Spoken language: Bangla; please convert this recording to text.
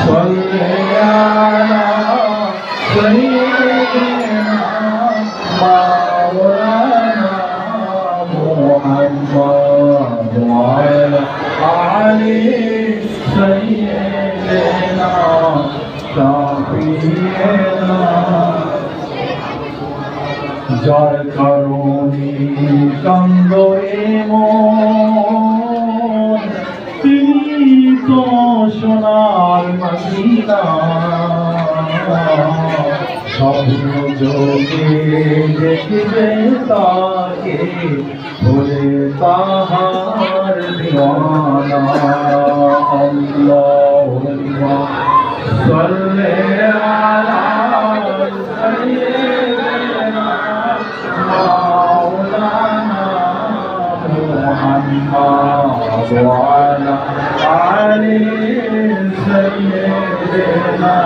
صل على سيدنا مولانا محمد وعلى آل سيدنا شفيعنا যার কারণে কান্দরে মন তিনি তো সোনার মদিনা স্বপ্ন যোগে দেখিবে তাকে বলে তাহার দিওয়ানা আল্লাহুম্মা সাল্লি আলা সাইয়্যিদিনা مولانا محمد وعلى آل سيدنا